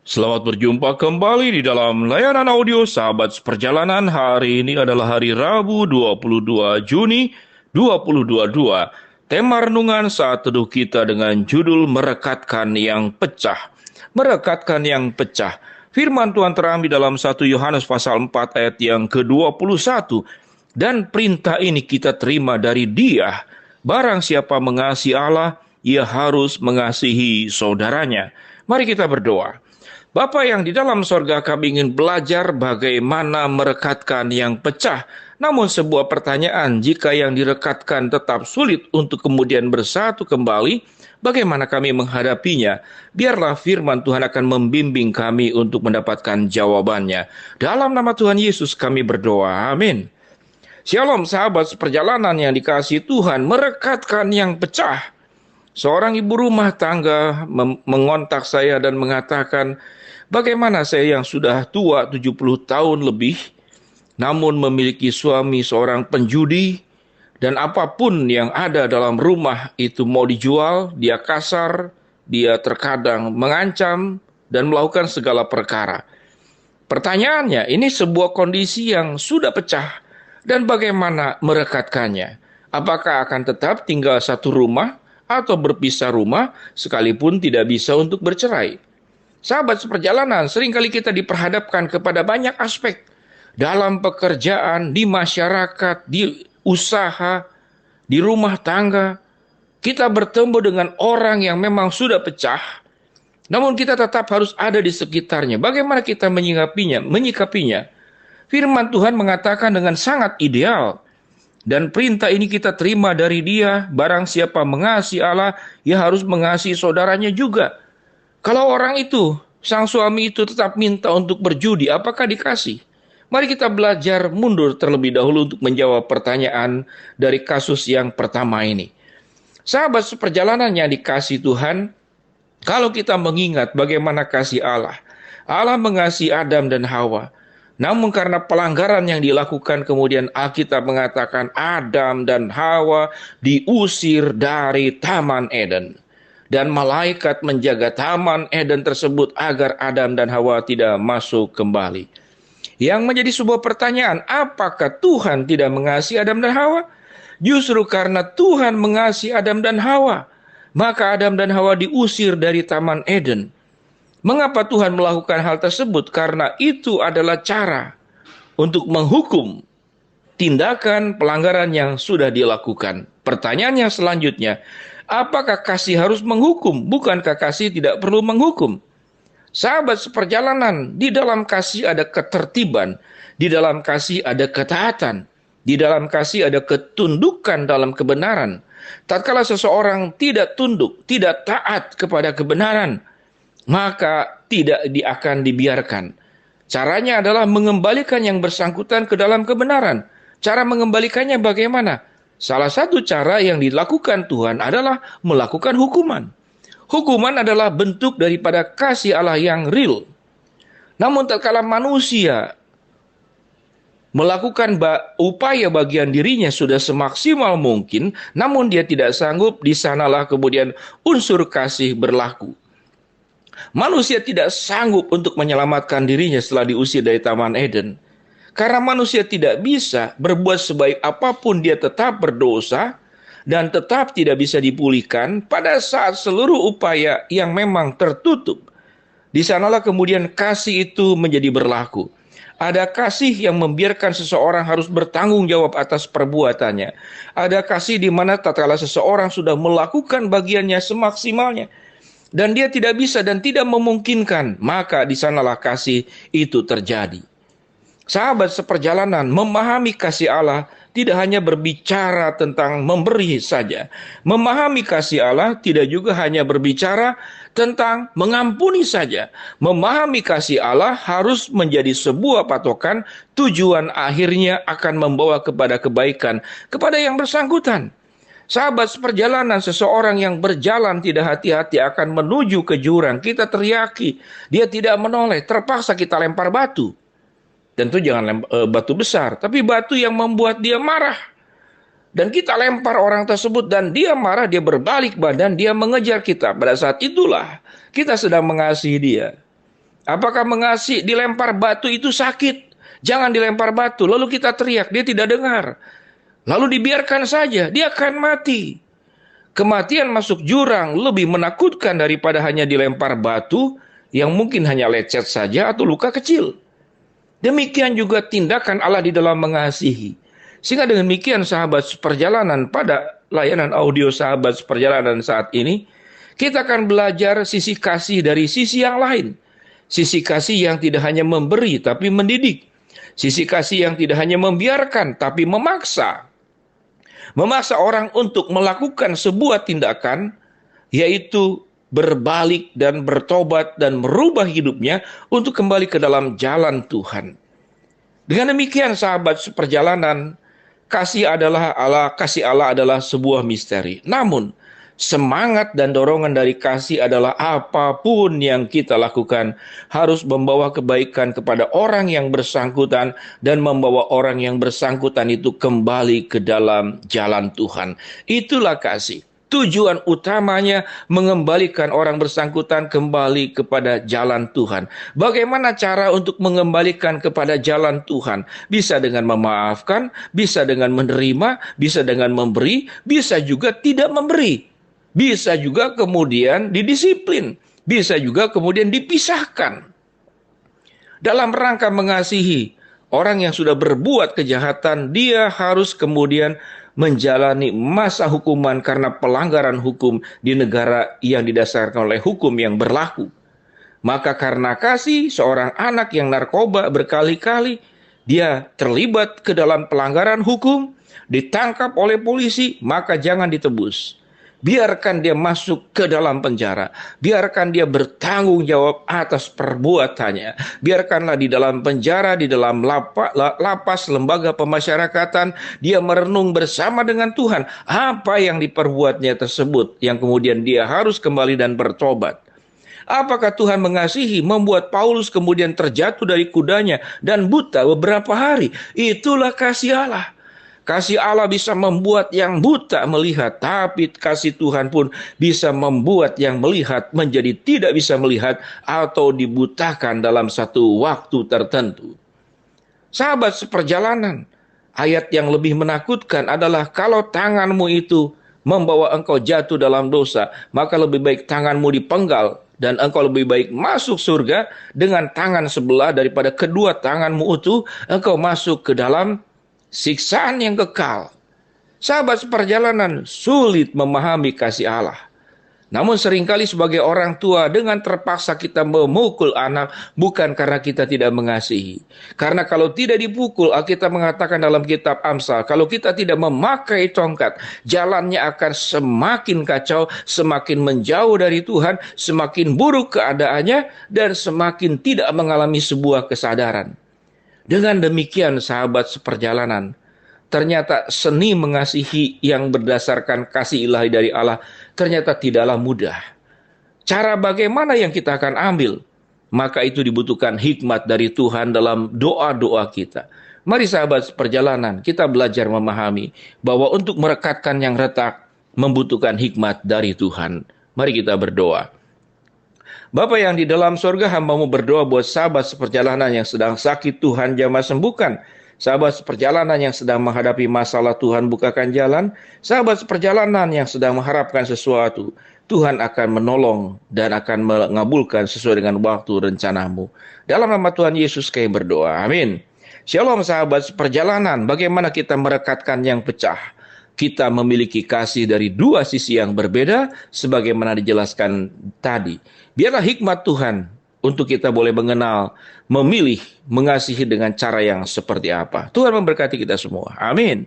Selamat berjumpa kembali di dalam layanan audio Sahabat Seperjalanan. Hari ini adalah hari Rabu 22 Juni 2022. Tema renungan saat teduh kita dengan judul Merekatkan yang Pecah. Merekatkan yang pecah. Firman Tuhan terambil dalam 1 Yohanes pasal 4 ayat yang ke-21. Dan perintah ini kita terima dari Dia. Barang siapa mengasihi Allah, ia harus mengasihi saudaranya. Mari kita berdoa. Bapa yang di dalam sorga, kami ingin belajar bagaimana merekatkan yang pecah. Namun sebuah pertanyaan, jika yang direkatkan tetap sulit untuk kemudian bersatu kembali, bagaimana kami menghadapinya? Biarlah firman Tuhan akan membimbing kami untuk mendapatkan jawabannya. Dalam nama Tuhan Yesus kami berdoa, amin. Shalom sahabat seperjalanan yang dikasihi Tuhan, merekatkan yang pecah. Seorang ibu rumah tangga mengontak saya dan mengatakan, bagaimana saya yang sudah tua 70 tahun lebih, namun memiliki suami seorang penjudi, dan apapun yang ada dalam rumah itu mau dijual, dia kasar, dia terkadang mengancam, dan melakukan segala perkara. Pertanyaannya, ini sebuah kondisi yang sudah pecah, dan bagaimana merekatkannya? Apakah akan tetap tinggal satu rumah, atau berpisah rumah, sekalipun tidak bisa untuk bercerai? Sahabat seperjalanan, seringkali kita diperhadapkan kepada banyak aspek dalam pekerjaan, di masyarakat, di usaha, di rumah tangga. Kita bertemu dengan orang yang memang sudah pecah, namun kita tetap harus ada di sekitarnya. Bagaimana kita menyikapinya? Firman Tuhan mengatakan dengan sangat ideal. Dan perintah ini kita terima dari Dia, barang siapa mengasihi Allah, ia harus mengasihi saudaranya juga. Kalau orang itu, sang suami itu tetap minta untuk berjudi, apakah dikasih? Mari kita belajar mundur terlebih dahulu untuk menjawab pertanyaan dari kasus yang pertama ini. Sahabat seperjalanan yang dikasihi Tuhan, kalau kita mengingat bagaimana kasih Allah, Allah mengasihi Adam dan Hawa. Namun karena pelanggaran yang dilakukan, kemudian Alkitab mengatakan Adam dan Hawa diusir dari Taman Eden. Dan malaikat menjaga Taman Eden tersebut agar Adam dan Hawa tidak masuk kembali. Yang menjadi sebuah pertanyaan, apakah Tuhan tidak mengasihi Adam dan Hawa? Justru karena Tuhan mengasihi Adam dan Hawa, maka Adam dan Hawa diusir dari Taman Eden. Mengapa Tuhan melakukan hal tersebut? Karena itu adalah cara untuk menghukum tindakan pelanggaran yang sudah dilakukan. Pertanyaannya selanjutnya, apakah kasih harus menghukum? Bukankah kasih tidak perlu menghukum? Sahabat seperjalanan, di dalam kasih ada ketertiban, di dalam kasih ada ketaatan, di dalam kasih ada ketundukan dalam kebenaran. Tatkala seseorang tidak tunduk, tidak taat kepada kebenaran, maka tidak akan dibiarkan. Caranya adalah mengembalikan yang bersangkutan ke dalam kebenaran. Cara mengembalikannya bagaimana? Salah satu cara yang dilakukan Tuhan adalah melakukan hukuman. Hukuman adalah bentuk daripada kasih Allah yang real. Namun tatkala manusia melakukan upaya bagian dirinya sudah semaksimal mungkin, namun dia tidak sanggup, di sanalah kemudian unsur kasih berlaku. Manusia tidak sanggup untuk menyelamatkan dirinya setelah diusir dari Taman Eden. Karena manusia tidak bisa berbuat sebaik apapun, dia tetap berdosa dan tetap tidak bisa dipulihkan pada saat seluruh upaya yang memang tertutup. Di sanalah kemudian kasih itu menjadi berlaku. Ada kasih yang membiarkan seseorang harus bertanggung jawab atas perbuatannya. Ada kasih di mana tatkala seseorang sudah melakukan bagiannya semaksimalnya, dan dia tidak bisa dan tidak memungkinkan, maka di sanalah kasih itu terjadi. Sahabat seperjalanan, memahami kasih Allah tidak hanya berbicara tentang memberi saja. Memahami kasih Allah tidak juga hanya berbicara tentang mengampuni saja. Memahami kasih Allah harus menjadi sebuah patokan, tujuan akhirnya akan membawa kepada kebaikan kepada yang bersangkutan. Sahabat seperjalanan, seseorang yang berjalan tidak hati-hati akan menuju ke jurang. Kita teriaki, dia tidak menoleh, terpaksa kita lempar batu. Tentu jangan batu besar, tapi batu yang membuat dia marah. Dan kita lempar orang tersebut dan dia marah, dia berbalik badan, dia mengejar kita. Pada saat itulah kita sedang mengasihi dia. Apakah mengasihi dilempar batu itu sakit? Jangan dilempar batu. Lalu kita teriak, dia tidak dengar. Lalu dibiarkan saja, dia akan mati. Kematian masuk jurang lebih menakutkan daripada hanya dilempar batu yang mungkin hanya lecet saja atau luka kecil. Demikian juga tindakan Allah di dalam mengasihi. Sehingga dengan demikian sahabat seperjalanan pada layanan audio sahabat seperjalanan saat ini, kita akan belajar sisi kasih dari sisi yang lain. Sisi kasih yang tidak hanya memberi tapi mendidik. Sisi kasih yang tidak hanya membiarkan tapi memaksa. Memaksa orang untuk melakukan sebuah tindakan, yaitu berbalik dan bertobat dan merubah hidupnya untuk kembali ke dalam jalan Tuhan. Dengan demikian sahabat seperjalanan, kasih Allah adalah sebuah misteri. Namun semangat dan dorongan dari kasih adalah apapun yang kita lakukan harus membawa kebaikan kepada orang yang bersangkutan dan membawa orang yang bersangkutan itu kembali ke dalam jalan Tuhan. Itulah kasih. Tujuan utamanya mengembalikan orang bersangkutan kembali kepada jalan Tuhan. Bagaimana cara untuk mengembalikan kepada jalan Tuhan? Bisa dengan memaafkan, bisa dengan menerima, bisa dengan memberi, bisa juga tidak memberi. Bisa juga kemudian didisiplin, bisa juga kemudian dipisahkan. Dalam rangka mengasihi orang yang sudah berbuat kejahatan, dia harus kemudian menjalani masa hukuman karena pelanggaran hukum di negara yang didasarkan oleh hukum yang berlaku. Maka karena kasih, seorang anak yang narkoba berkali-kali, dia terlibat ke dalam pelanggaran hukum, ditangkap oleh polisi, maka jangan ditebus. Biarkan dia masuk ke dalam penjara. Biarkan dia bertanggung jawab atas perbuatannya. Biarkanlah di dalam penjara, di dalam lapas, lembaga pemasyarakatan, dia merenung bersama dengan Tuhan apa yang diperbuatnya tersebut, yang kemudian dia harus kembali dan bertobat. Apakah Tuhan mengasihi membuat Paulus kemudian terjatuh dari kudanya dan buta beberapa hari? Itulah kasih Allah. Kasih Allah bisa membuat yang buta melihat, tapi kasih Tuhan pun bisa membuat yang melihat menjadi tidak bisa melihat atau dibutakan dalam satu waktu tertentu. Sahabat seperjalanan, ayat yang lebih menakutkan adalah kalau tanganmu itu membawa engkau jatuh dalam dosa, maka lebih baik tanganmu dipenggal dan engkau lebih baik masuk surga dengan tangan sebelah daripada kedua tanganmu itu engkau masuk ke dalam siksaan yang kekal. Sahabat seperjalanan sulit memahami kasih Allah. Namun seringkali sebagai orang tua dengan terpaksa kita memukul anak bukan karena kita tidak mengasihi. Karena kalau tidak dipukul, Alkitab mengatakan dalam kitab Amsal, kalau kita tidak memakai tongkat, jalannya akan semakin kacau, semakin menjauh dari Tuhan, semakin buruk keadaannya, dan semakin tidak mengalami sebuah kesadaran. Dengan demikian sahabat seperjalanan, ternyata seni mengasihi yang berdasarkan kasih ilahi dari Allah ternyata tidaklah mudah. Cara bagaimana yang kita akan ambil? Maka itu dibutuhkan hikmat dari Tuhan dalam doa-doa kita. Mari sahabat seperjalanan, kita belajar memahami bahwa untuk merekatkan yang retak membutuhkan hikmat dari Tuhan. Mari kita berdoa. Bapa yang di dalam sorga, hamba-Mu berdoa buat sahabat seperjalanan yang sedang sakit, Tuhan jamah sembuhkan. Sahabat seperjalanan yang sedang menghadapi masalah, Tuhan bukakan jalan. Sahabat seperjalanan yang sedang mengharapkan sesuatu, Tuhan akan menolong dan akan mengabulkan sesuai dengan waktu rencana-Mu. Dalam nama Tuhan Yesus kami berdoa. Amin. Shalom sahabat seperjalanan, bagaimana kita merekatkan yang pecah? Kita memiliki kasih dari dua sisi yang berbeda, sebagaimana dijelaskan tadi. Biarlah hikmat Tuhan untuk kita boleh mengenal, memilih, mengasihi dengan cara yang seperti apa. Tuhan memberkati kita semua. Amin.